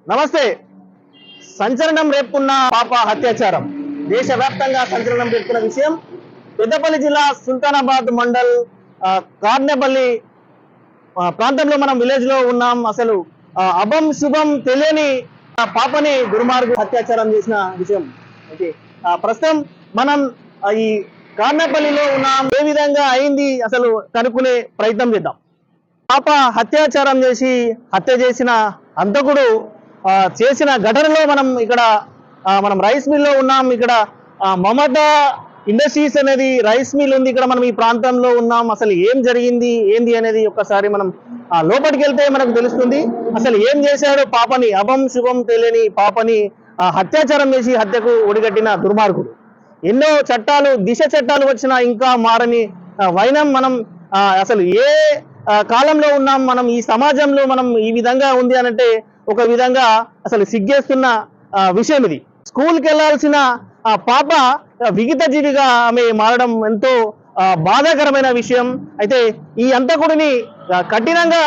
నమస్తే. సంచలనం రేపుకున్న పాప అత్యాచారం దేశవ్యాప్తంగా సంచలనం రేపుకున్న విషయం. పెద్దపల్లి జిల్లా సుల్తానాబాద్ మండల్ కార్నెపల్లి ప్రాంతంలో మనం విలేజ్ లో ఉన్నాం. అసలు అభం శుభం తెలియని పాపని దుర్మార్గు అత్యాచారం చేసిన విషయం అయితే ప్రస్తుతం మనం ఈ కార్నెపల్లిలో ఉన్నాం. ఏ విధంగా అయింది అసలు కనుక్కునే ప్రయత్నం చేద్దాం. పాప అత్యాచారం చేసి హత్య చేసిన హంతకుడు చేసిన ఘటనలో మనం రైస్ మిల్ లో ఉన్నాం. ఇక్కడ మమతా ఇండస్ట్రీస్ అనేది రైస్ మిల్ ఉంది. ఇక్కడ మనం ఈ ప్రాంతంలో ఉన్నాం. అసలు ఏం జరిగింది ఏంది అనేది ఒక్కసారి మనం లోపలికి వెళ్తే మనకు తెలుస్తుంది. అసలు ఏం చేశాడో పాపని, అభం శుభం తెలియని పాపని అత్యాచారం చేసి హత్యకు ఒడిగట్టిన దుర్మార్గుడు. ఎన్నో చట్టాలు, దిశ చట్టాలు వచ్చినా ఇంకా మారని వైనం మనం అసలు ఏ కాలంలో ఉన్నాం. మనం ఈ సమాజంలో మనం ఈ విధంగా ఉంది అనంటే ఒక విధంగా అసలు సిగ్గేస్తున్న విషయం ఇది. స్కూల్కి వెళ్లాల్సిన పాప విగిత జీవిగా ఆమె మారడం ఎంతో బాధాకరమైన విషయం. అయితే ఈ హంతకుడిని కఠినంగా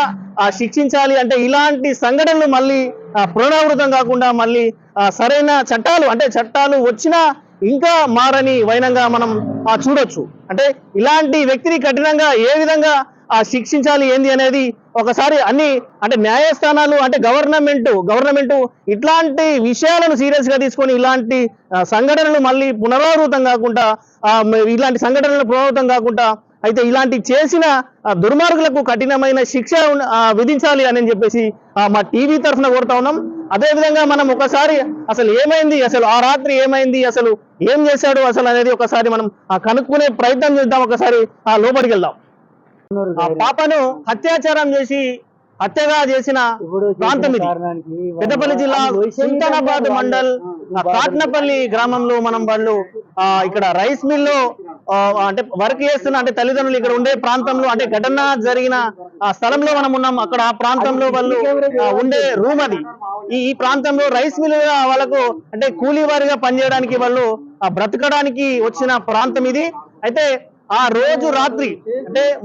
శిక్షించాలి. అంటే ఇలాంటి సంఘటనలు మళ్ళీ పునరావృతం కాకుండా మళ్ళీ సరైన చట్టాలు వచ్చినా ఇంకా మారని వైనంగా మనం చూడొచ్చు. అంటే ఇలాంటి వ్యక్తిని కఠినంగా ఏ విధంగా శిక్షించాలి ఏంది అనేది ఒకసారి న్యాయస్థానాలు గవర్నమెంట్ ఇట్లాంటి విషయాలను సీరియస్ గా తీసుకొని ఇలాంటి సంఘటనలు మళ్ళీ పునరావృతం కాకుండా అయితే ఇలాంటి చేసిన దుర్మార్గులకు కఠినమైన శిక్ష విధించాలి అని చెప్పేసి మా టీవీ తరఫున కోరుతా ఉన్నాం. అదే విధంగా మనం ఒకసారి అసలు ఏమైంది, అసలు ఆ రాత్రి ఏమైంది, అసలు ఏం చేశాడు అసలు అనేది ఒకసారి మనం కనుక్కునే ప్రయత్నం చేద్దాం. ఒకసారి లోపలికి వెళ్దాం. పాపను అత్యాచారం చేసి హత్యగా చేసిన ప్రాంతం ఇది. పెద్దపల్లి జిల్లా సుల్తానాబాద్ మండల్ కాట్నపల్లి గ్రామంలో వాళ్ళు ఇక్కడ రైస్ మిల్ లో వర్క్ చేస్తున్న తల్లిదండ్రులు ఇక్కడ ఉండే ప్రాంతంలో ఘటన జరిగిన స్థలంలో మనం ఉన్నాం. అక్కడ ఆ ప్రాంతంలో వాళ్ళు ఉండే రూమ్ అది. ఈ ప్రాంతంలో రైస్ మిల్ వాళ్ళకు కూలీ వారిగా పనిచేయడానికి వాళ్ళు బ్రతకడానికి వచ్చిన ప్రాంతం ఇది. అయితే ఆ రోజు రాత్రి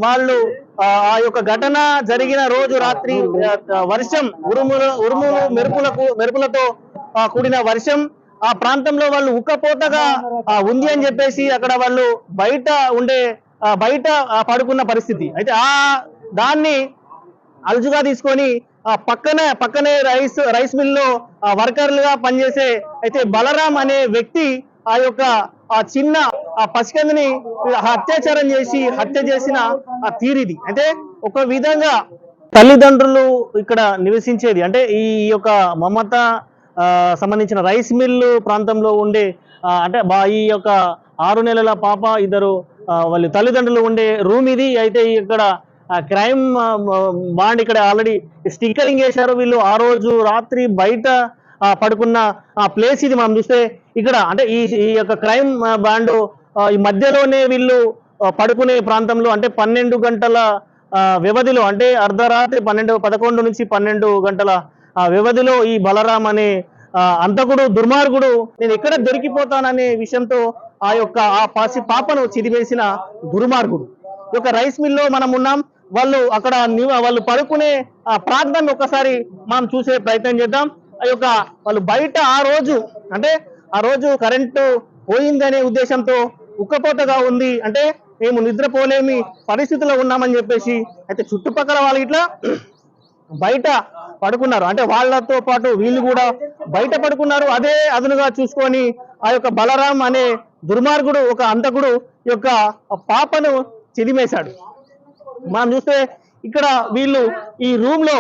వాళ్ళు ఆ యొక్క ఘటన జరిగిన రోజు రాత్రి వర్షం, ఉరుములు మెరుపులతో కూడిన వర్షం ఆ ప్రాంతంలో వాళ్ళు ఉక్కపోతగా ఉంది అని చెప్పేసి అక్కడ వాళ్ళు బయట పడుకున్న పరిస్థితి. అయితే దాన్ని అలుజుగా తీసుకొని పక్కనే రైస్ మిల్ లో వర్కర్లుగా పనిచేసే బలరాం అనే వ్యక్తి చిన్న పసికందుని హత్య చేసిన తీరిది. ఒక విధంగా తల్లిదండ్రులు ఇక్కడ నివసించేది ఈ యొక్క మమత సంబంధించిన రైస్ మిల్ ప్రాంతంలో ఉండే ఈ యొక్క 6 నెలల పాప, ఇద్దరు వాళ్ళు తల్లిదండ్రులు ఉండే రూమ్ ఇది. అయితే ఇక్కడ క్రైమ్ బాండ్ ఇక్కడ ఆల్రెడీ స్టిక్కరింగ్ చేశారు. వీళ్ళు ఆ రోజు రాత్రి బయట పడుకున్న ప్లేస్ ఇది. మనం చూస్తే ఇక్కడ ఈ యొక్క క్రైమ్ బాండ్ ఈ మధ్యలోనే వీళ్ళు పడుకునే ప్రాంతంలో 12 గంటల వ్యవధిలో అర్ధరాత్రి 11 నుంచి 12 గంటల వ్యవధిలో ఈ బలరాం అనే హంతకుడు, దుర్మార్గుడు నేను ఎక్కడ దొరికిపోతాననే విషయంతో ఆ పసి పాపను చిదివేసిన దుర్మార్గుడు. ఈ యొక్క రైస్ మిల్ లో మనం ఉన్నాం. వాళ్ళు పడుకునే ప్రాంతం ఒకసారి మనం చూసే ప్రయత్నం చేద్దాం. వాళ్ళు బయట ఆ రోజు కరెంటు పోయిందనే ఉద్దేశంతో ఉక్కపోతగా ఉంది, మేము నిద్రపోలేమి పరిస్థితిలో ఉన్నామని చెప్పేసి చుట్టుపక్కల వాళ్ళు ఇట్లా బయట పడుకున్నారు. వాళ్ళతో పాటు వీళ్ళు కూడా బయట పడుకున్నారు. అదే అదునుగా చూసుకొని ఆ యొక్క బలరాం అనే దుర్మార్గుడు, ఒక హంతకుడు యొక్క పాపను చిదిమేశాడు. మనం చూస్తే ఇక్కడ వీళ్ళు ఈ రూమ్ లో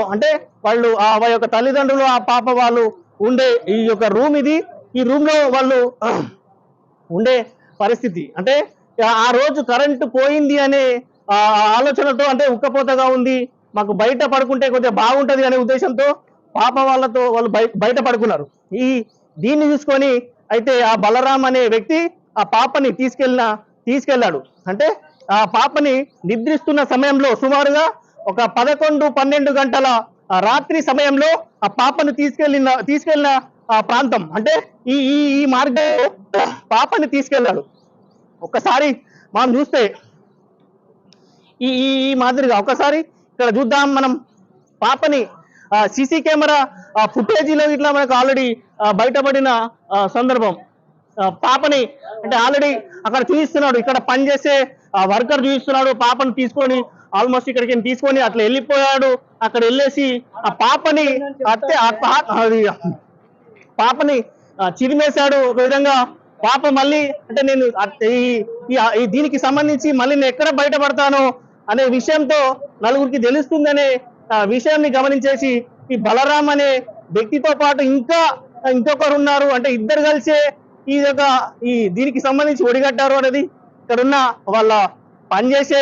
వాళ్ళు ఆ యొక్క తల్లిదండ్రులు, ఆ పాప వాళ్ళు ఉండే ఈ యొక్క రూమ్ ఇది. ఈ రూమ్ లో వాళ్ళు ఉండే పరిస్థితి ఆ రోజు కరెంటు పోయింది అనే ఆలోచనతో ఉక్కపోతగా ఉంది, మాకు బయట పడుకుంటే కొంచెం బాగుంటది అనే ఉద్దేశంతో పాప వాళ్ళు బయట పడుకున్నారు. దీన్ని చూసుకొని ఆ బలరాం అనే వ్యక్తి ఆ పాపని తీసుకెళ్ళాడు. ఆ పాపని నిద్రిస్తున్న సమయంలో సుమారుగా ఒక 11-12 గంటల రాత్రి సమయంలో ఆ పాపను తీసుకెళ్లిన ప్రాంతం ఈ మార్గంలో పాపని తీసుకెళ్లాడు. ఒక్కసారి మనం చూస్తే ఈ మాదిరిగా ఒకసారి ఇక్కడ చూద్దాం. మనం పాపని సీసీ కెమెరా ఆ ఫుటేజీలో ఇట్లా మనకు ఆల్రెడీ బయటపడిన సందర్భం. పాపని అంటే ఆల్రెడీ అక్కడ చూపిస్తున్నాడు, ఇక్కడ పనిచేసే వర్కర్ చూపిస్తున్నాడు, పాపను తీసుకొని ఆల్మోస్ట్ ఇక్కడికి తీసుకొని అట్లా వెళ్ళిపోయాడు. అక్కడ వెళ్ళేసి ఆ పాపని అట్టే అది పాపని చిరిమేశాడు ఒక విధంగా. పాప మళ్ళీ అంటే నేను దీనికి సంబంధించి మళ్ళీ నేను ఎక్కడ బయటపడతాను అనే విషయంతో నలుగురికి తెలుస్తుందనే విషయాన్ని గమనించేసి ఈ బలరాం అనే వ్యక్తితో పాటు ఇంకొకరు ఉన్నారు, అంటే ఇద్దరు కలిసే ఈ దీనికి సంబంధించి ఒడిగట్టారు అనేది ఇక్కడ ఉన్న వాళ్ళ పనిచేసే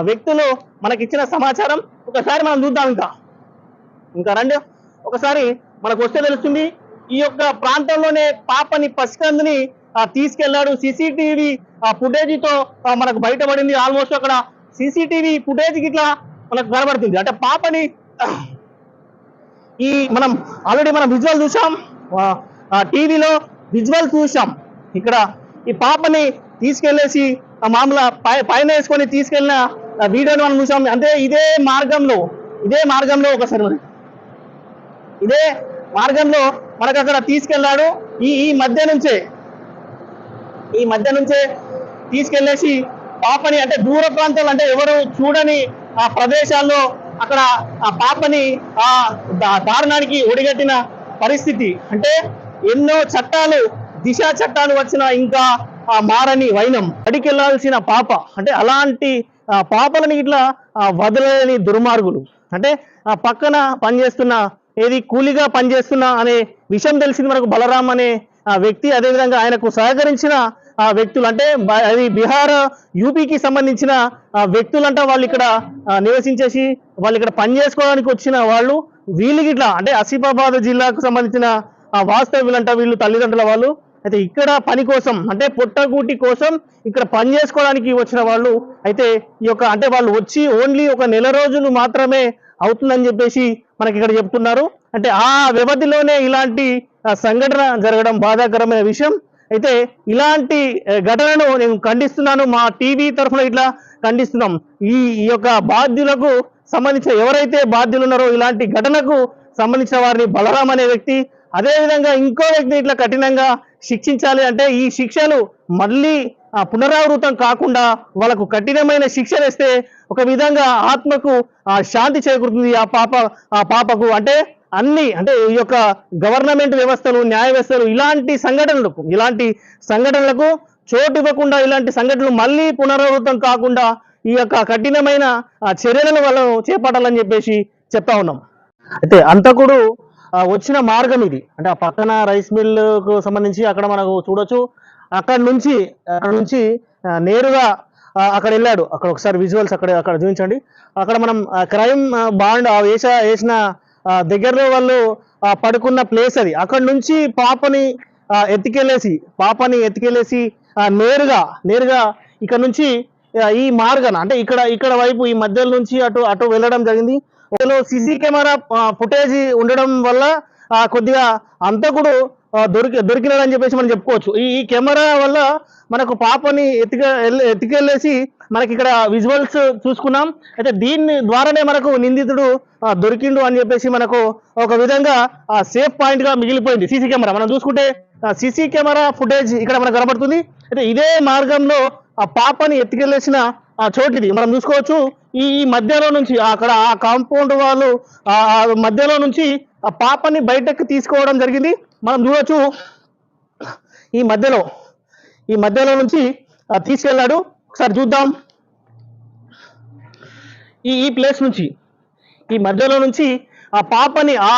వ్యక్తులు మనకి ఇచ్చిన సమాచారం. ఒకసారి మనం చూద్దాం, ఇంకా రండి ఒకసారి మనకు వస్తే తెలుస్తుంది. ఈ యొక్క ప్రాంతంలోనే పాపని పసికందుని తీసుకెళ్లాడు. సీసీటీవీ ఫుటేజీతో మనకు బయటపడింది. ఆల్మోస్ట్ అక్కడ సీసీటీవీ ఫుటేజ్ ఇట్లా మనకు కనబడుతుంది. అంటే పాపని మనం ఆల్రెడీ మనం విజువల్ చూసాం, టీవీలో విజువల్ చూసాం. ఇక్కడ ఈ పాపని తీసుకెళ్లేసి మామూలు పైన వేసుకొని తీసుకెళ్లిన వీడియోని మనం చూసాం. అంటే ఇదే మార్గంలో ఒకసారి మరి ఇదే మార్గంలో మనకు అక్కడ తీసుకెళ్లాడు. ఈ మధ్య నుంచే తీసుకెళ్లేసి పాపని అంటే దూర ప్రాంతాలు, అంటే ఎవరు చూడని ఆ ప్రదేశాల్లో అక్కడ ఆ పాపని దారుణానికి ఒడిగట్టిన పరిస్థితి. అంటే ఎన్నో చట్టాలు, దిశా చట్టాలు వచ్చినా ఇంకా మారని వైనం. అడికెళ్లాల్సిన పాప, అంటే అలాంటి పాపలని ఇట్లా వదలని దుర్మార్గులు. అంటే పక్కన పనిచేస్తున్న కూలిగా పనిచేస్తున్నా అనే విషయం తెలిసింది మనకు బలరాం అనే వ్యక్తి. అదేవిధంగా ఆయనకు సహకరించిన వ్యక్తులు, అంటే అది బీహార్ యూపీకి సంబంధించిన వ్యక్తులంట. వాళ్ళు ఇక్కడ నివసించేసి వాళ్ళు ఇక్కడ పని చేసుకోవడానికి వచ్చిన వాళ్ళు. వీళ్ళకి ఇట్లా అంటే ఆసిఫాబాద్ జిల్లాకు సంబంధించిన వాస్తవ్యులంట వీళ్ళు, తల్లిదండ్రుల వాళ్ళు. అయితే ఇక్కడ పని కోసం, అంటే పొట్టగూటి కోసం ఇక్కడ పని చేసుకోవడానికి వచ్చిన వాళ్ళు. అయితే అంటే వాళ్ళు వచ్చి ఓన్లీ ఒక నెల రోజులు మాత్రమే అవుతుందని చెప్పేసి మనకి ఇక్కడ చెప్తున్నారు. అంటే ఆ వ్యవధిలోనే ఇలాంటి సంఘటన జరగడం బాధాకరమైన విషయం. అయితే ఇలాంటి ఘటనను నేను ఖండిస్తున్నాను, మా టీవీ తరఫున ఇట్లా ఖండిస్తున్నాం. ఈ యొక్క బాధ్యులకు సంబంధించిన ఎవరైతే బాధ్యులు ఉన్నారో ఇలాంటి ఘటనకు సంబంధించిన వారిని బలరాం అనే వ్యక్తి, అదేవిధంగా ఇంకో వ్యక్తిని ఇట్లా కఠినంగా శిక్షించాలి. అంటే ఈ శిక్షలు మళ్ళీ పునరావృతం కాకుండా వాళ్ళకు కఠినమైన శిక్ష వేస్తే ఒక విధంగా ఆత్మకు శాంతి చేకూరుతుంది ఆ పాపకు. అంటే ఈ యొక్క గవర్నమెంట్ వ్యవస్థలు, న్యాయ వ్యవస్థలు ఇలాంటి సంఘటనలకు చోటు ఇవ్వకుండా, ఇలాంటి సంఘటనలు మళ్ళీ పునరావృతం కాకుండా ఈ యొక్క కఠినమైన చర్యలను వాళ్ళు చేపట్టాలని చెప్పేసి చెప్తా ఉన్నాం. అయితే అంతకుడు వచ్చిన మార్గం ఇది. అంటే ఆ పక్కన రైస్ మిల్లుకు సంబంధించి అక్కడ మనకు చూడొచ్చు. అక్కడ నుంచి నేరుగా అక్కడ వెళ్ళాడు. అక్కడ ఒకసారి విజువల్స్ అక్కడ చూపించండి. అక్కడ మనం క్రైమ్ బాండ్ వేసిన దగ్గరలో వాళ్ళు పడుకున్న ప్లేస్ అది. అక్కడ నుంచి పాపని ఎత్తుకెళ్ళేసి నేరుగా ఇక్కడ నుంచి ఈ మార్గన, అంటే ఇక్కడ వైపు ఈ మధ్యలో నుంచి అటు వెళ్ళడం జరిగింది. సీసీ కెమెరా ఫుటేజ్ ఉండడం వల్ల కొద్దిగా అంతకుడు దొరికినాడని చెప్పేసి మనం చెప్పుకోవచ్చు. ఈ కెమెరా వల్ల మనకు పాపని ఎత్తుకెళ్ళేసి మనకి ఇక్కడ విజువల్స్ చూసుకున్నాం. అయితే దీని ద్వారానే మనకు నిందితుడు దొరికిండు అని చెప్పేసి మనకు ఒక విధంగా సేఫ్ పాయింట్ గా మిగిలిపోయింది సీసీ కెమెరా. మనం చూసుకుంటే సీసీ కెమెరా ఫుటేజ్ ఇక్కడ మనకు కనబడుతుంది. అయితే ఇదే మార్గంలో ఆ పాపని ఎత్తుకెళ్ళేసిన చోటు ఇది మనం చూసుకోవచ్చు. ఈ మధ్యలో నుంచి అక్కడ ఆ కాంపౌండ్ వాళ్ళు మధ్యలో నుంచి ఆ పాపని బయటకు తీసుకోవడం జరిగింది. మనం చూడొచ్చు ఈ మధ్యలో నుంచి తీసుకెళ్ళాడు. ఒకసారి చూద్దాం. ఈ ప్లేస్ నుంచి ఈ మధ్యలో నుంచి ఆ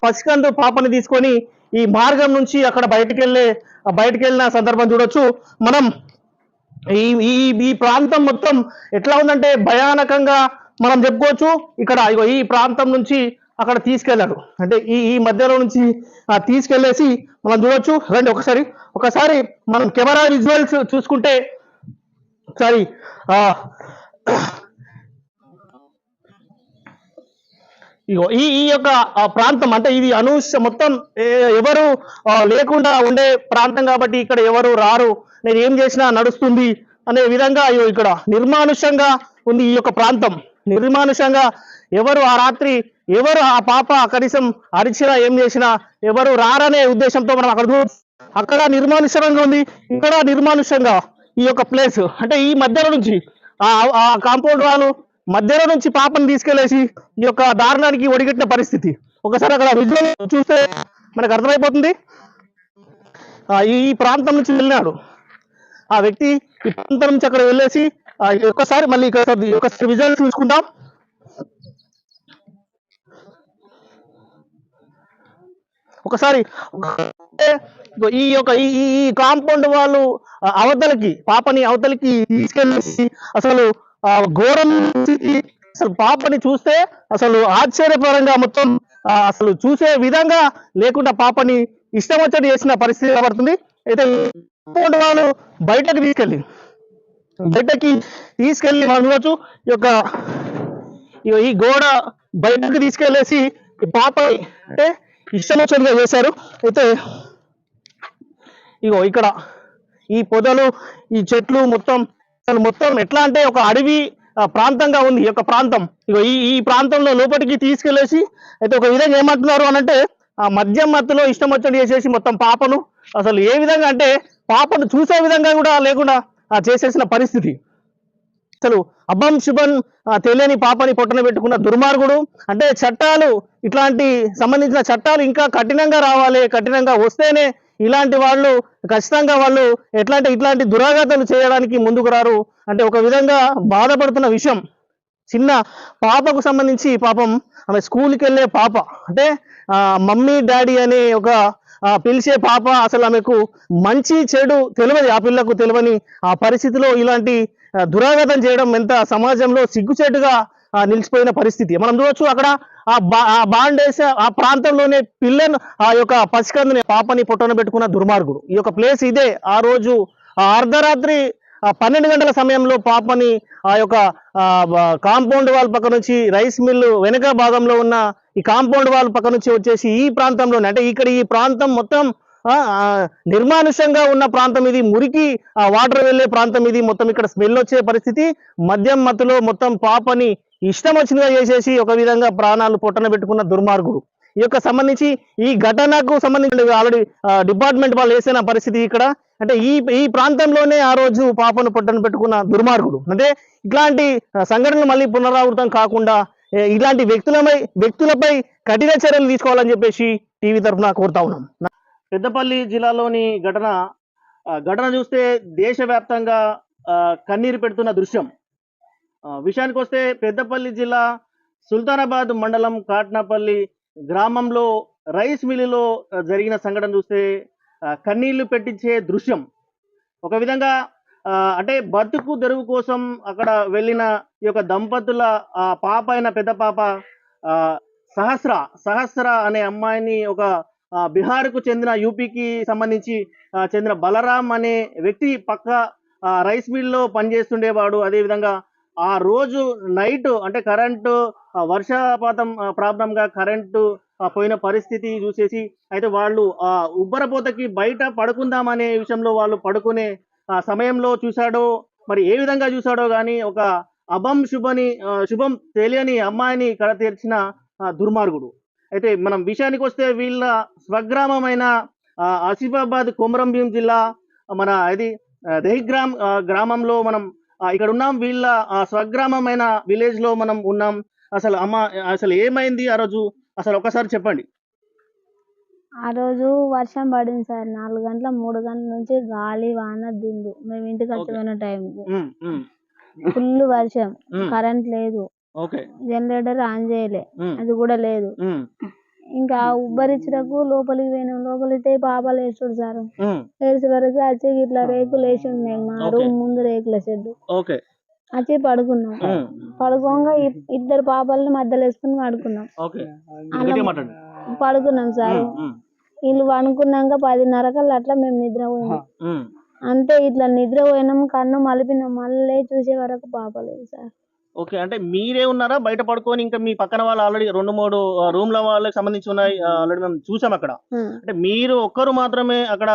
పసికందు పాపని తీసుకొని ఈ మార్గం నుంచి అక్కడ బయటకెళ్ళిన సందర్భం చూడొచ్చు మనం. ఈ ప్రాంతం మొత్తం ఎట్లా ఉందంటే భయానకంగా మనం చెప్పుకోవచ్చు. ఇక్కడ ఈ ప్రాంతం నుంచి అక్కడ తీసుకెళ్ళాడు. అంటే ఈ మధ్యలో నుంచి తీసుకెళ్లేసి మనం చూడొచ్చు. రండి ఒకసారి మనం కెమెరా విజువల్స్ చూసుకుంటే ఒకసారి ఈ యొక్క ప్రాంతం, అంటే ఇది మొత్తం ఎవరు లేకుండా ఉండే ప్రాంతం కాబట్టి ఇక్కడ ఎవరు రారు, నేను ఏం చేసినా నడుస్తుంది అనే విధంగా ఇక్కడ నిర్మానుష్యంగా ఉంది. ఈ యొక్క ప్రాంతం నిర్మానుష్యంగా ఎవరు ఆ రాత్రి ఎవరు ఆ పాప కనీసం అరిచినా ఏం చేసినా ఎవరు రారనే ఉద్దేశంతో మనం అక్కడ నిర్మానుష్యంగా ఉంది, ఇక్కడ నిర్మానుష్యంగా ఈ యొక్క ప్లేస్. అంటే ఈ మధ్యలో నుంచి ఆ కాంపౌండ్ వాళ్ళు మధ్యలో నుంచి పాపను తీసుకెళ్లేసి ఈ యొక్క దారుణానికి ఒడిగట్టిన పరిస్థితి. ఒకసారి అక్కడ విజువల్ చూస్తే మనకు అర్థమైపోతుంది. ఈ ప్రాంతం నుంచి వెళ్ళినాడు ఆ వ్యక్తి, ఈ ప్రాంతం నుంచి అక్కడ వెళ్ళేసి ఒక్కసారి మళ్ళీ ఒకసారి విజువల్ చూసుకుందాం. ఒకసారి ఈ యొక్క ఈ కాంపౌండ్ వాళ్ళు అవతలకి పాపని అవతలకి తీసుకెళ్ళేసి అసలు ఘోరం, అసలు పాపని చూస్తే అసలు ఆశ్చర్యపరంగా మొత్తం అసలు చూసే విధంగా లేకుండా పాపని ఇష్టం వచ్చేది చేసిన పరిస్థితి కనబడుతుంది. అయితే కాంపౌండ్ వాళ్ళు బయటకి తీసుకెళ్ళి మనం చూడవచ్చు. ఈ గోడ బయటకు తీసుకెళ్లేసి ఈ పాప అంటే ఇష్టం వచ్చినట్టుగా చేశారు. అయితే ఇక్కడ ఈ పొదలు, ఈ చెట్లు మొత్తం ఎట్లా అంటే ఒక అడవి ప్రాంతంగా ఉంది ఈ యొక్క ప్రాంతం. ఈ ప్రాంతంలో లోపలికి తీసుకెళ్లేసి అయితే ఒక విధంగా ఏమంటున్నారు అనంటే ఆ మద్యం మత్తులో ఇష్టం వచ్చినట్టు చేసేసి మొత్తం పాపను అసలు ఏ విధంగా అంటే పాపను చూసే విధంగా కూడా లేకుండా చేసేసిన పరిస్థితి. అసలు అబ్బం శుభం తెలియని పాపని పొట్టన పెట్టుకున్న దుర్మార్గుడు. అంటే చట్టాలు ఇట్లాంటి సంబంధించిన చట్టాలు ఇంకా కఠినంగా రావాలి, కఠినంగా వస్తేనే ఇలాంటి వాళ్ళు ఖచ్చితంగా వాళ్ళు ఇట్లాంటి దురాఘాతాలు చేయడానికి ముందుకు రారు. అంటే ఒక విధంగా బాధపడుతున్న విషయం. చిన్న పాపకు సంబంధించి పాపం ఆమె స్కూల్కి వెళ్ళే పాప, అంటే మమ్మీ డాడీ అనే ఒక పిలిచే పాప. అసలు ఆమెకు మంచి చెడు తెలియదు, ఆ పిల్లకు తెలియని ఆ పరిస్థితిలో ఇలాంటి దురాఘాతం చేయడం ఎంత సమాజంలో సిగ్గుచేటుగా నిలిచిపోయిన పరిస్థితి మనం చూడొచ్చు. అక్కడ ఆ బాండేస ఆ ప్రాంతంలోనే పిల్లను ఆ యొక్క పసికందుని పాపని పొట్టన పెట్టుకున్న దుర్మార్గుడు. ఈ యొక్క ప్లేస్ ఇదే. ఆ రోజు అర్ధరాత్రి 12 గంటల సమయంలో పాపని ఆ యొక్క కాంపౌండ్ వాల్ పక్క నుంచి రైస్ మిల్లు వెనుక భాగంలో ఉన్న ఈ కాంపౌండ్ వాల్ పక్క నుంచి వచ్చేసి ఈ ప్రాంతంలోనే, అంటే ఇక్కడ ఈ ప్రాంతం మొత్తం నిర్మానుష్యంగా ఉన్న ప్రాంతం ఇది, మురికి వాటర్ వెళ్లే ప్రాంతం ఇది. మొత్తం ఇక్కడ స్మెల్ వచ్చే పరిస్థితి. మద్యం మత్తులో మొత్తం పాపని ఇష్టం వచ్చినగా చేసేసి ఒక విధంగా ప్రాణాలు పొట్టన పెట్టుకున్న దుర్మార్గుడు. ఈ యొక్క సంబంధించి ఈ ఘటనకు సంబంధించి ఆల్రెడీ డిపార్ట్మెంట్ వాళ్ళు వేసిన పరిస్థితి ఇక్కడ. అంటే ఈ ప్రాంతంలోనే ఆ రోజు పాపను పొట్టన పెట్టుకున్న దుర్మార్గుడు. అంటే ఇట్లాంటి సంఘటనలు మళ్ళీ పునరావృతం కాకుండా ఇలాంటి వ్యక్తులపై కఠిన చర్యలు తీసుకోవాలని చెప్పేసి టీవీ తరఫున కోరుతా ఉన్నాం. పెద్దపల్లి జిల్లాలోని ఘటన చూస్తే దేశవ్యాప్తంగా కన్నీరు పెడుతున్న దృశ్యం. విషయానికి వస్తే పెద్దపల్లి జిల్లా సుల్తానాబాద్ మండలం కాట్నాపల్లి గ్రామంలో రైస్ మిల్లులో జరిగిన సంఘటన చూస్తే కన్నీళ్లు పెట్టించే దృశ్యం. ఒక విధంగా అంటే బతుకు తెరువు కోసం అక్కడ వెళ్ళిన ఈ యొక్క దంపతుల పాప అయిన పెద్ద పాప సహస్ర అనే అమ్మాయిని ఒక బీహార్కు చెందిన యూపీకి సంబంధించి చెందిన బలరాం అనే వ్యక్తి పక్క రైస్ మిల్లో పనిచేస్తుండేవాడు. అదేవిధంగా ఆ రోజు నైట్ అంటే కరెంటు వర్షపాతం ప్రాబ్లంగా కరెంటు పోయిన పరిస్థితి చూసేసి అయితే వాళ్ళు ఉబ్బరపోతకి బయట పడుకుందామనే విషయంలో వాళ్ళు పడుకునే సమయంలో చూశాడో మరి ఏ విధంగా చూశాడో కానీ ఒక శుభం తెలియని అమ్మాయిని కడతీర్చిన దుర్మార్గుడు. అయితే మనం విషయానికి వస్తే వీళ్ళ స్వగ్రామమైన ఆసిఫాబాద్ కొమరంభీం జిల్లా మన ఇది దహిగ్రామ్ గ్రామంలో మనం ఇక్కడ ఉన్నాం. వీళ్ళ స్వగ్రామమైన విలేజ్ లో మనం ఉన్నాం. అసలు ఏమైంది ఆ రోజు అసలు ఒకసారి చెప్పండి. ఆ రోజు వర్షం పడింది సార్. 4 గంటల 3 గంటల నుంచి గాలి వాన దుందు. మేము ఇంటికి వచ్చిన టైం ఫుల్ వర్షం, కరెంట్ లేదు, జనరేటర్ ఆన్ చేయలే, అది కూడా లేదు. ఇంకా ఉబ్బరిచ్చరకు లోపలికి పోయినాం. లోపలితే పాపాలు వేస్తాడు సార్. వేసే వరకు వచ్చి ఇట్లా రేకులు వేసి ఉన్నాయి మా రూమ్ ముందు, రేకుల షెడ్. వచ్చి పడుకున్నాం. పడుకోగా 2 పాపాలని మధ్యలో వేసుకుని పడుకున్నాం సార్. వీళ్ళు పడుకున్నాక 10:30 అట్లా మేము నిద్ర పోయినాం. అంతే ఇట్లా నిద్ర పోయినాం, కన్ను మలిపినాం, మళ్ళీ చూసే వరకు పాపలేదు సార్. ఓకే, అంటే మీరే ఉన్నారా బయట పడుకొని? ఇంకా మీ పక్కన వాళ్ళు ఆల్రెడీ 2-3 రూమ్ల వాళ్ళకి సంబంధించి ఉన్నాయి, ఆల్రెడీ మేము చూసాం అక్కడ. అంటే మీరు ఒక్కరు మాత్రమే అక్కడ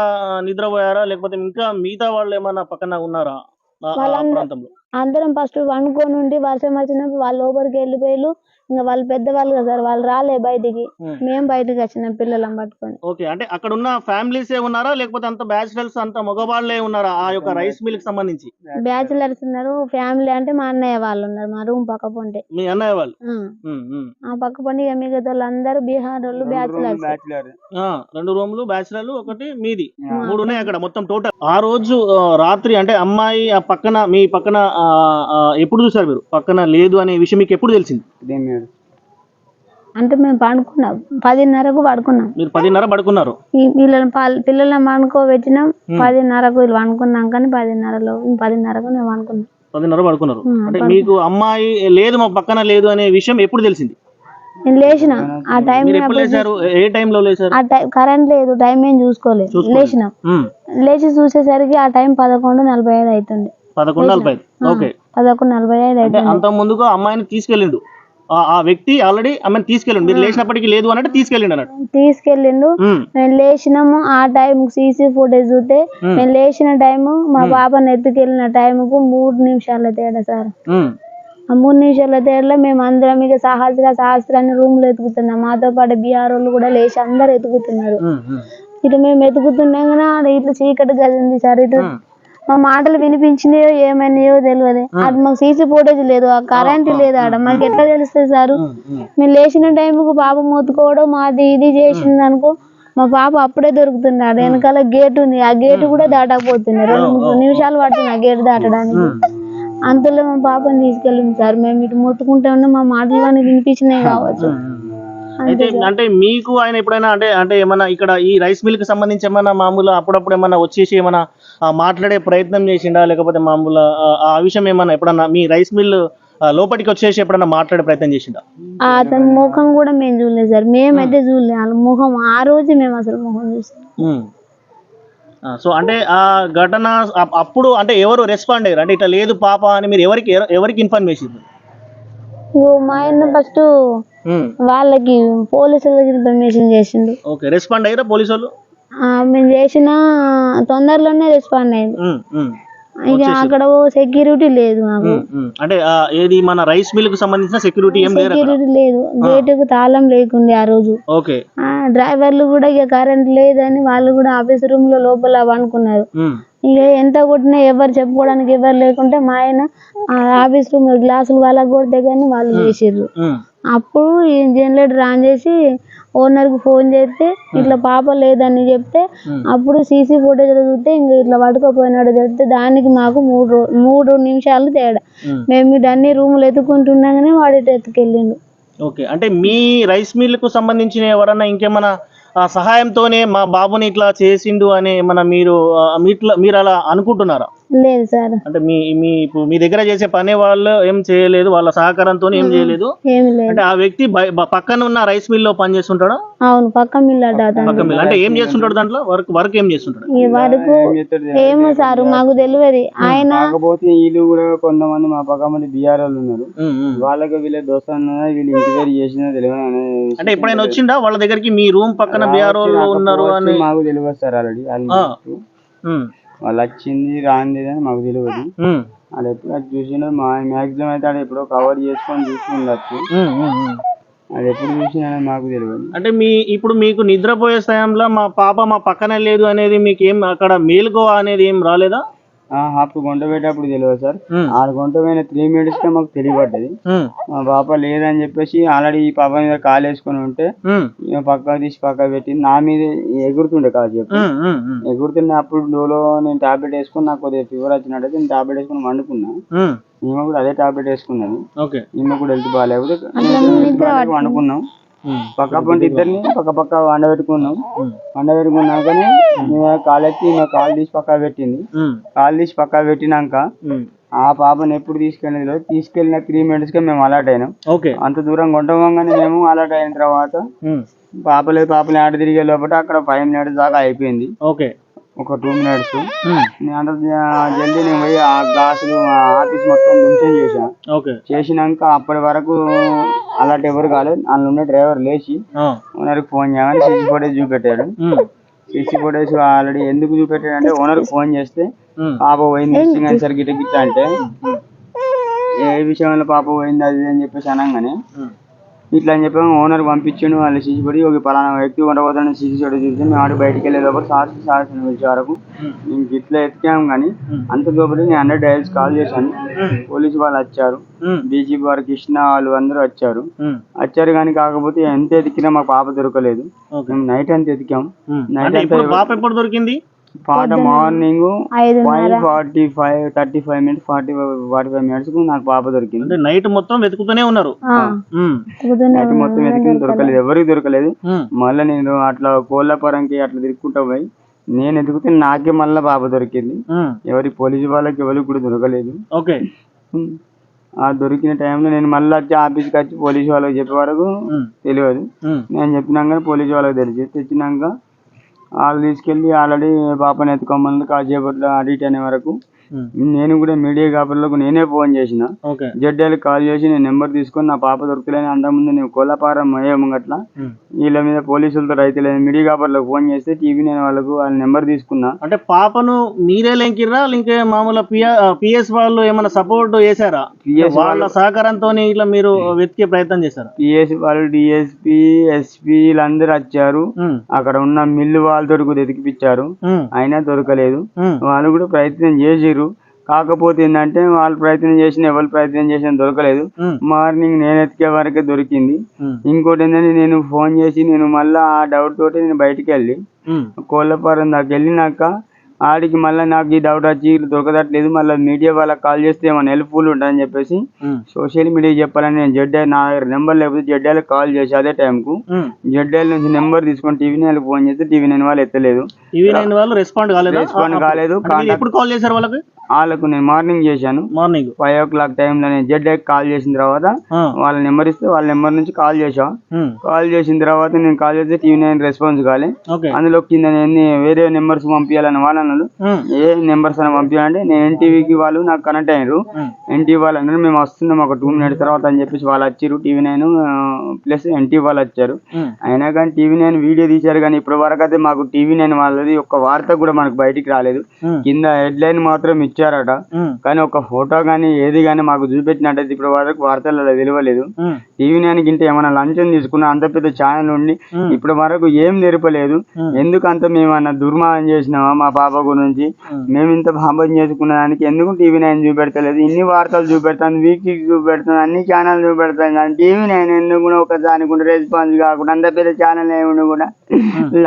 నిద్రపోయారా, లేకపోతే ఇంకా మిగతా వాళ్ళు ఏమన్నా పక్కన ఉన్నారా ప్రాంతంలో? అందరం ఫస్ట్ వండుకొని ఉండి వర్షం వచ్చినప్పుడు వాళ్ళ లోపలికి వెళ్ళిపోయారు. ఇంకా వాళ్ళు పెద్దవాళ్ళు కదా సార్, వాళ్ళు రాలే బయటికి, మేము బయటికి వచ్చినాం పిల్లలను పట్టుకొని. ఓకే, అంటే అక్కడ ఉన్న ఫ్యామిలీస్ ఉన్నారా లేకపోతే అంత బ్యాచిలర్స్ అంత మగవాళ్ళే ఉన్నారా ఆ యొక్క రైస్ మిల్ కి సంబంధించి? బ్యాచిలర్స్ ఉన్నారు, ఫ్యామిలీ అంటే మా అన్నయ్య వాళ్ళు ఉన్నారు, మా రూమ్ పక్క పొంటే. మీ అన్నయ్య వాళ్ళు? ఆ పక్క పొంటి మిగతా వాళ్ళందరూ బీహార్ వాళ్ళు బ్యాచిలర్స్. 2 రూమ్లు బ్యాచిలర్లు, ఒకటి మీది, 3 ఉన్నాయి అక్కడ మొత్తం టోటల్. ఆ రోజు రాత్రి అంటే అమ్మాయి ఆ పక్కన మీ పక్కన ఎప్పుడు చూసారు మీరు? పక్కన లేదు అనే విషయం మీకు ఎప్పుడు తెలిసింది? అంటే మేము పడుకున్నాం 10:30కు పడుకున్నాం. మీరు 10:30 పడుకున్నారు? పిల్లలను పడుకోబెట్టినాం 10:30కు, వీళ్ళు పడుకున్నాం కానీ 10:30కు మేము పడుకున్నాం. 10:30 పడుకున్నారు. అంటే మీకు అమ్మాయి లేదు మా పక్కన లేదు అనే విషయం ఎప్పుడు తెలిసింది? నేను లేచిన ఆ టైం. ఏ టైంలో లేచారు? కరెంట్ లేదు, టైం ఏం చూసుకోలేదు, లేచినాం. లేచి చూసేసరికి ఆ టైం 11:45 అవుతుంది. 11:45. ఓకే, 11:45 అవుతుంది. అంత ముందుగా అమ్మాయిని తీసుకెళ్ళిండు ఆ వ్యక్తి, ఆల్రెడీ ఆమెను తీసుకెళ్ళిండు. మీరు లేచినప్పటికీ లేదు అన్నట్టు తీసుకెళ్ళిండు అన్నట్టు. తీసుకెళ్ళిండు. మేము లేచినాము ఆ టైం సీసీ ఫుటేజ్ చూస్తే మేము లేచిన టైము మా పాపను ఎత్తుకెళ్ళిన టైంకు 3 నిమిషాల తేడా సార్. ఆ 3 నిమిషాల తేడాలో మేము అందరం ఇక సహస్రాన్ని రూమ్ లో ఎత్తుకుతున్నాం. మాతో పాటు బీహార్ వాళ్ళు కూడా లేచి అందరు ఎత్తుకుతున్నారు. ఇటు మేము ఎత్తుకుతున్నాం కానీ ఇట్లా చీకటి గది ఉంది సార్. ఇటు మా మాటలు వినిపించినాయో ఏమైనాయో తెలియదు. అటు మాకు సీసీ ఫుటేజ్ లేదు, ఆ కరెంట్ లేదు, ఆడ మాకు ఎట్లా తెలుస్తుంది సార్? మేము లేచిన టైంకు పాప మొత్తుకోవడం మాది ఇది చేసింది అనుకో, మా పాప అప్పుడే దొరుకుతున్నాడు. వెనకాల గేట్ ఉంది, ఆ గేట్ కూడా దాటకపోతుంది. 2-3 నిమిషాలు పడుతుంది ఆ గేట్ దాటడానికి. అంతలో మా పాపని తీసుకెళ్ళింది సార్. మేము ఇటు మొత్తుకుంటే ఉన్నా మా మాటలు కానీ వినిపించినాయి కావచ్చు. అంటే మీకు ఆయన ఎప్పుడైనా అంటే ఏమన్నా ఇక్కడ ఈ రైస్ మిల్ కి సంబంధించి ఏమన్నా మామూలు అప్పుడప్పుడు ఏమన్నా వచ్చేసి ఏమన్నా మాట్లాడే ప్రయత్నం చేసిండా, లేకపోతే మామూలు ఆ విషయం ఏమన్నా ఎప్పుడన్నా మీ రైస్ మిల్ లోపలికి వచ్చేసి ఎప్పుడన్నా మాట్లాడే ప్రయత్నం చేసిండా? అతని ముఖం కూడా మేము చూడలేదు సార్, మేమైతే చూడలేదు వాళ్ళ ముఖం. ఆ రోజు మేము అసలు ముఖం చూసాం. సో అంటే ఆ ఘటన అప్పుడు అంటే ఎవరు రెస్పాండ్ అయ్యారు? అంటే ఇట్లా లేదు పాప అని మీరు ఎవరికి ఇన్ఫార్మ్ చేసింది? మా ఆయన ఫస్ట్ వాళ్ళకి పోలీసులకి ఇన్ఫర్మేషన్ చేసిండు. ఓకే, రెస్పాండ్ అయ్యారా పోలీసు వాళ్ళు? మేము చేసిన తొందరలోనే రెస్పాండ్ అయింది. ఇక అక్కడ సెక్యూరిటీ లేదు మాకు. అంటే ఏది మన రైస్ మిల్ కు సంబంధించిన సెక్యూరిటీ లేదు, గేటుకు తాళం లేకుండే ఆ రోజు. ఓకే, డ్రైవర్లు కూడా ఇక కరెంట్ లేదని వాళ్ళు కూడా ఆఫీస్ రూమ్ లో లోపల అనుకున్నారు. ఇక ఎంత కొట్టినా ఎవరు చెప్పుకోవడానికి ఎవరు లేకుంటే మా ఆయన ఆఫీస్ రూమ్ గ్లాసులు వాళ్ళకి కొడితే కానీ వాళ్ళు చేసిర్రు. అప్పుడు ఈ జనరేటర్ ఆన్ చేసి ఓనర్ కి ఫోన్ చేస్తే ఇట్లా పాప లేదని చెప్తే, అప్పుడు సీసీ ఫుటేజ్ చూస్తే ఇంక ఇట్లా పట్టుకోపోయినాడు చెప్తే దానికి మాకు 3 నిమిషాలు తేడా. మేము ఇటు అన్ని రూములు ఎత్తుకుంటున్నాగానే వాడు ఇటు ఎత్తుకెళ్ళిండు. ఓకే, అంటే మీ రైస్ మిల్ కు సంబంధించిన ఎవరన్నా ఇంకేమన్నా సహాయంతోనే మా బాబుని ఇట్లా చేసిండు అని ఏమన్నా మీరు అలా అనుకుంటున్నారా? లేదు సార్, అంటే మీ దగ్గర చేసే పని వాళ్ళు ఏం చేయలేదు, వాళ్ళ సహకారంతో ఏం చేయలేదు. అంటే ఆ వ్యక్తి పక్కన ఉన్న రైస్ మిల్ లో పని చేస్తుంటాడా? అవును, పక్క మిల్. అంటే ఏం చేస్తుంటాడు దాంట్లో? వర్క్ ఏం చేస్తుంటాడు? వరకు ఏమో సార్ మాకు తెలియదు. ఆయన కాకపోతే వీళ్ళు కూడా కొంతమంది మా పక్క మంది బీఆర్ వాళ్ళు ఉన్నారు, వాళ్ళకి వీళ్ళ దోస్తాను వీళ్ళు ఇంటికి చేసినా తెలియదు. అంటే ఎప్పుడైనా వచ్చిందా వాళ్ళ దగ్గరికి? మీ రూమ్ పక్కన బీఆర్ వాళ్ళు ఉన్నారు అని మాకు తెలియదు సార్. ఆల్రెడీ వాళ్ళు వచ్చింది రాంది అని మాకు తెలియదు. అది ఎప్పుడు అది చూసినా మ్యాక్సిమం అయితే అది ఎప్పుడో కవర్ చేసుకొని చూసి ఉండొచ్చు. అది ఎప్పుడు చూసినా మాకు తెలియదు. అంటే ఇప్పుడు మీకు నిద్రపోయే సమయంలో మా పాప మా పక్కన లేదు అనేది మీకు ఏం అక్కడ మేలుకో అనేది ఏం రాలేదా? అప్పుడు గుంట పెట్టేప్పుడు తెలియదు సార్. 6 గంట పోయిన 3 minutes కే మాకు తెలియబడ్డది మా పాప లేదని చెప్పేసి. ఆల్రెడీ ఈ పాప మీద కాలు వేసుకుని ఉంటే పక్క తీసి పక్క పెట్టి నా మీద ఎగురుతుండే కాదు చెప్పి ఎగురుతుండే. అప్పుడు డోలో నేను టాబ్లెట్ వేసుకుని నాకు కొద్దిగా ఫీవర్ వచ్చినట్టయితే నేను టాబ్లెట్ వేసుకుని వండుకున్నా. ఈమె కూడా అదే టాబ్లెట్ వేసుకున్నది. ఈమె కూడా హెల్త్ బాగాలేకపోతే వండుకున్నాం. పక్క పంట ఇద్దరిని పక్క వండబెట్టుకున్నాకనే కాలెత్తి కాలు తీసి పక్క పెట్టింది. కాలు తీసి పక్క పెట్టినాక ఆ పాపను ఎప్పుడు తీసుకెళ్ళిన 3 minutes కే మేము అలర్ట్ అయినాం. అంత దూరం కొంటగానే మేము అలర్ట్ అయిన తర్వాత పాపని ఆడ తిరిగే లోపల అక్కడ 5 minutes దాకా అయిపోయింది. ఒక 2 minutes నేను అంత జల్దీ నేను పోయి ఆ గ్లాసులు ఆఫీస్ మొత్తం ధ్వంసం చేసినాక అప్పటి వరకు అలర్ట్ ఎవరు కాలేదు. అందులో ఉన్న డ్రైవర్ లేచి ఓనర్కి ఫోన్ చేయమని సీసీ ఫుటేజ్ చూపెట్టాడు. సీసీ ఫుటేజ్ ఆల్రెడీ ఎందుకు చూపెట్టాడు అంటే ఓనర్కి ఫోన్ చేస్తే పాప పోయింది మిస్సింగ్ అని సార్ గిట్ట అంటే ఏ విషయంలో పాప పోయింది అది అని చెప్పేసి అనగానే ఇట్లా అని చెప్పి ఓనర్ పంపించిండు. వాళ్ళు సీసీపడి ఒక పలానా వ్యక్తి ఉండబోతున్న సీసీపడి చూసి మేము ఆడు బయటికి వెళ్ళే లోపల సార్స్ వచ్చే వరకు ఇంక ఇట్లా ఎత్తికాము. కానీ అంత లోపల నేను 100 డైల్స్ కాల్ చేశాను. పోలీసు వాళ్ళు వచ్చారు, డీజీపీ వారు కృష్ణ వాళ్ళు అందరూ వచ్చారు. కానీ కాకపోతే ఎంత ఎతికినా మా పాప దొరకలేదు. మేము నైట్ అంతా ఎతికాం. నైట్ అంతా పాప ఎప్పుడు దొరికింది? పాట మార్నింగ్ 35 minutes 45 minutes కు నాకు పాప దొరికింది. నైట్ మొత్తం వెతుకుతూనే ఉన్నారు. నైట్ మొత్తం వెతికింది, దొరకలేదు, ఎవరికి దొరకలేదు. మళ్ళీ నేను అట్లా కోళ్ళపురంకి అట్లా తిరుక్కుంటా పోయి నేను ఎదుగుతే నాకే మళ్ళీ పాప దొరికింది. ఎవరి పోలీసు వాళ్ళకి ఎవరికి కూడా దొరకలేదు. ఆ దొరికిన టైంలో నేను మళ్ళీ వచ్చి ఆఫీస్కి వచ్చి పోలీసు వాళ్ళకి చెప్పే వరకు తెలియదు. నేను చెప్పినాక పోలీసు వాళ్ళకి తెచ్చినాక వాళ్ళు తీసుకెళ్ళి ఆల్రెడీ పాపని ఎత్తుకోమని కాసేపట్లో అడిట్ అనే వరకు నేను కూడా మీడియా కాపర్లకు నేనే ఫోన్ చేసిన. జడ్డీలకు కాల్ చేసి నేను నెంబర్ తీసుకొని నా పాప దొరకలేని అంతకుముందు నేను కోళ్ళపారం అట్లా వీళ్ళ మీద పోలీసులతో రైతులేదు మీడియా కాపర్లకు ఫోన్ చేస్తే టీవీ నేను వాళ్ళకు వాళ్ళ నెంబర్ తీసుకున్నా. అంటే పాపను మీరే లెంకిర్రా ఇంకే మామూలు పిఎస్ వాళ్ళు ఏమైనా సపోర్ట్ చేశారా? వాళ్ళ సహకారంతో ఇట్లా మీరు వెతికే ప్రయత్నం చేశారా? పిఎస్ వాళ్ళు, డిఎస్పీ, ఎస్పీ వీళ్ళందరూ వచ్చారు. అక్కడ ఉన్న మిల్లు వాళ్ళతో కూడా ఎతికిపించారు, అయినా దొరకలేదు. వాళ్ళు కూడా ప్రయత్నం చేసిర్రు. కాకపోతే ఏంటంటే వాళ్ళు ప్రయత్నం చేసిన ఎవరు ప్రయత్నం చేసిన దొరకలేదు. మార్నింగ్ నేను ఎతికే వరకే దొరికింది. ఇంకోటి ఏంటంటే నేను ఫోన్ చేసి నేను మళ్ళీ ఆ డౌట్ తోటి నేను బయటికి వెళ్ళి కోళ్ళపారం దాకా వెళ్ళినాక ఆడికి మళ్ళీ నాకు ఈ డౌట్ వచ్చి దొరకదట్లేదు, మళ్ళీ మీడియా వాళ్ళకి కాల్ చేస్తే ఏమైనా హెల్ప్ఫుల్ ఉంటుందని చెప్పేసి సోషల్ మీడియా చెప్పాలని నేను జడ్డే నా నెంబర్ లేకపోతే జడ్డేలకు కాల్ చేసి అదే టైంకు జడ్డేల నుంచి నెంబర్ తీసుకొని టీవీ నైన్ ఫోన్ చేస్తే టీవీ నైన్ వాళ్ళు ఎత్తలేదు. రెస్పాండ్ కాలేదు. ఎప్పుడు కాల్ చేశారు వాళ్ళకు నేను మార్నింగ్ చేశాను. మార్నింగ్ 5 o'clock టైంలో నేను జడ్డేకి కాల్ చేసిన తర్వాత వాళ్ళ నెంబర్ ఇస్తే వాళ్ళ నెంబర్ నుంచి కాల్ చేసా. కాల్ చేసిన తర్వాత నేను కాల్ చేస్తే టీవీ నైన్ రెస్పాన్స్ కాలే. అందులో కింద నేను వేరే నెంబర్స్ పంపించాలని వాళ్ళు అన్నారు. ఏ నెంబర్స్ అని పంపించాలంటే నేను ఎన్టీవీకి వాళ్ళు నాకు కనెక్ట్ అయ్యారు. ఎన్టీవీ వాళ్ళు అన్నారు మేము వస్తున్నాం ఒక 2 minutes తర్వాత అని చెప్పేసి వాళ్ళు వచ్చారు. టీవీ నైన్ ప్లస్ ఎన్టీవీ వాళ్ళు వచ్చారు. అయినా కానీ టీవీ నైన్ వీడియో తీశారు. కానీ ఇప్పటి వరకు అయితే మాకు టీవీ నైన్ వాళ్ళది ఒక వార్త కూడా మనకు బయటికి రాలేదు. కింద హెడ్ లైన్ మాత్రం ఇచ్చారట, కానీ ఒక ఫోటో గానీ ఏది గానీ మాకు చూపెట్టినట్టయితే ఇప్పటి వరకు వార్తలలో తెలియలేదు. టీవీ నైన్ గింటే ఏమైనా లంచం తీసుకున్నా అంత పెద్ద ఛానల్ ఉండి ఇప్పటి వరకు ఏం తెరపలేదు. ఎందుకంత మేమన్నా దుర్మానం చేసినామా మా పాప గురించి? మేము ఇంత పాపం చేసుకున్న దానికి ఎందుకు టీవీ నైన్ చూపెడతలేదు? ఇన్ని వార్తలు చూపెడతాను, వీక్లీ చూపెడతాను, అన్ని ఛానల్ చూపెడతాను, కానీ టీవీ నైన్ ఎందుకు కూడా ఒకదానికి కూడా రెస్పాన్స్ కాకుండా అంత పెద్ద ఛానల్ ఏమి కూడా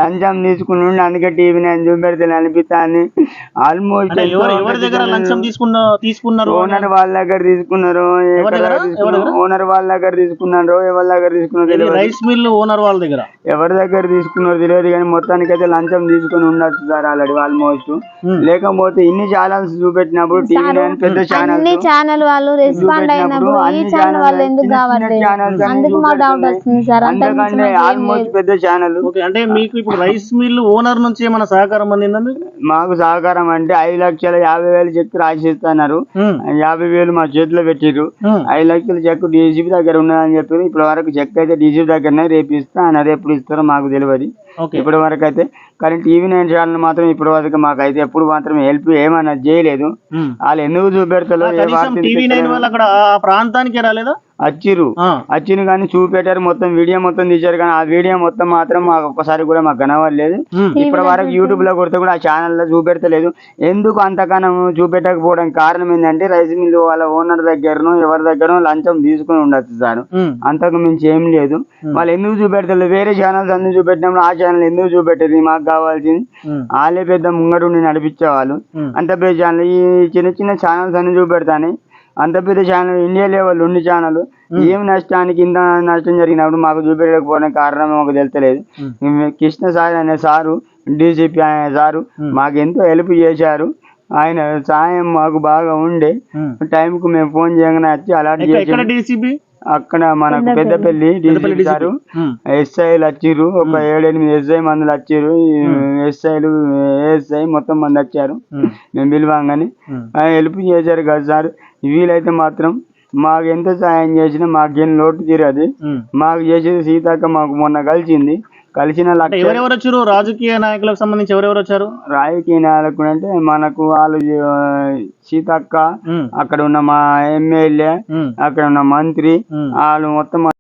లంచం తీసుకుని ఉండి అందుకే టీవీ నైన్ చూపెడతాను అనిపిస్తాను. ఆల్మోస్ట్ ఓనర్ వాళ్ళ దగ్గర తీసుకున్నారు, ఓనర్ వాళ్ళ దగ్గర తీసుకున్నారు, ఎవరి దగ్గర తీసుకున్నారు రైస్ మిల్ ఓనర్ వాళ్ళ దగ్గర ఎవరి దగ్గర తీసుకున్నారు తెలియదు. కానీ మొత్తానికి అయితే లంచం తీసుకుని ఉండొచ్చు సార్ ఆల్రెడీ ఆల్మోస్ట్. లేకపోతే ఇన్ని ఛానల్స్ చూపెట్టినప్పుడు టీవీ నైన్ పెద్ద ఛానల్ వాళ్ళు రెస్పాండ్ అయినప్పుడు ఈ ఛానల్ వాళ్ళు ఎందుకు కావట్లేదు? అందుకు మా డౌట్ వస్తుంది సార్. అంతకంటే ఆల్మోస్ట్ పెద్ద ఛానల్. అంటే మీకు ఇప్పుడు రైస్ మిల్ ఓనర్ నుంచి ఏమైనా సహకారం అందిందా? మాకు సహకారం అంటే 5,50,000 చెక్ రాసిస్తున్నారు. 50,000 మా చేతిలో పెట్టిరు. 5 లక్షల చెక్ డీజీపీ దగ్గర ఉన్నదని చెప్పారు. ఇప్పటి వరకు చెక్ అయితే డీజీపీ దగ్గరనే రేపు ఇస్తా అన్నారు. ఎప్పుడు ఇస్తారో మాకు తెలియదు ఇప్పటి వరకు అయితే. కానీ టీవీ నైన్ ఛానల్ మాత్రం ఇప్పటి వరకు మాకైతే ఎప్పుడు మాత్రం హెల్ప్ ఏమన్నా చేయలేదు. వాళ్ళు ఎందుకు చూపెడతారు? ప్రాంతానికి రాలేదా? వచ్చిరు కానీ చూపెట్టారు, మొత్తం వీడియో మొత్తం తీశారు. కానీ ఆ వీడియో మొత్తం మాత్రం మాకు ఒక్కసారి కూడా మాకు కనవలేదు. ఇప్పటి వరకు యూట్యూబ్ లో కొడితే కూడా ఆ ఛానల్లో చూపెడతలేదు. ఎందుకు అంతకనం చూపెట్టకపోవడానికి కారణం ఏంటంటే రైస్ మిల్ వాళ్ళ ఓనర్ దగ్గరను ఎవరి దగ్గర లంచం తీసుకుని ఉండొచ్చు సార్, అంతకు మించి ఏం లేదు. వాళ్ళు ఎందుకు చూపెడతలేదు? వేరే ఛానల్స్ అన్ని చూపెట్టినప్పుడు ఆ ఛానల్ ఎందుకు చూపెట్టేది? మాకు కావాల్సింది వాళ్ళే పెద్ద ముంగడు నడిపించేవాళ్ళు. అంత పెద్ద ఛానల్ ఈ చిన్న చిన్న ఛానల్స్ అన్ని చూపెడతాను. అంత పెద్ద ఛానల్ ఇండియా లెవెల్ ఉండి ఛానల్ ఏం నష్టానికి ఇంత నష్టం జరిగినప్పుడు మాకు చూపెట్టకపోవడానికి కారణం మాకు తెలుస్తలేదు. కృష్ణ సార్ అనే సారు, డీసీపీ అనే సారు మాకు ఎంతో హెల్ప్ చేశారు. ఆయన సాయం మాకు బాగా ఉండే టైంకు మేము ఫోన్ చేయగానే వచ్చి అలాంటి అక్కడ మనకు పెద్దపల్లి డీసీపీ గారు ఎస్ఐలు వచ్చిర్రు. ఒక 7-8 ఎస్ఐ మందులు వచ్చిర్రు. ఎస్ఐలు ఏఎస్ఐ మొత్తం మంది వచ్చారు. మేము పిలవంగానే హెల్ప్ చేశారు కదా సార్. వీలైతే మాత్రం మాకు ఎంత సాయం చేసినా మాకేం లోటు తీరదు. మాకు చేసేది సీతక్క మాకు మొన్న కలిసింది. కలిసిన ఎవరెవరు వచ్చారు? రాజకీయ నాయకులకు సంబంధించి ఎవరెవరు వచ్చారు? రాజకీయ నాయకులు అంటే మనకు వాళ్ళు సీతక్క, అక్కడ ఉన్న మా ఎమ్మెల్యే, అక్కడ ఉన్న మంత్రి, వాళ్ళు మొత్తం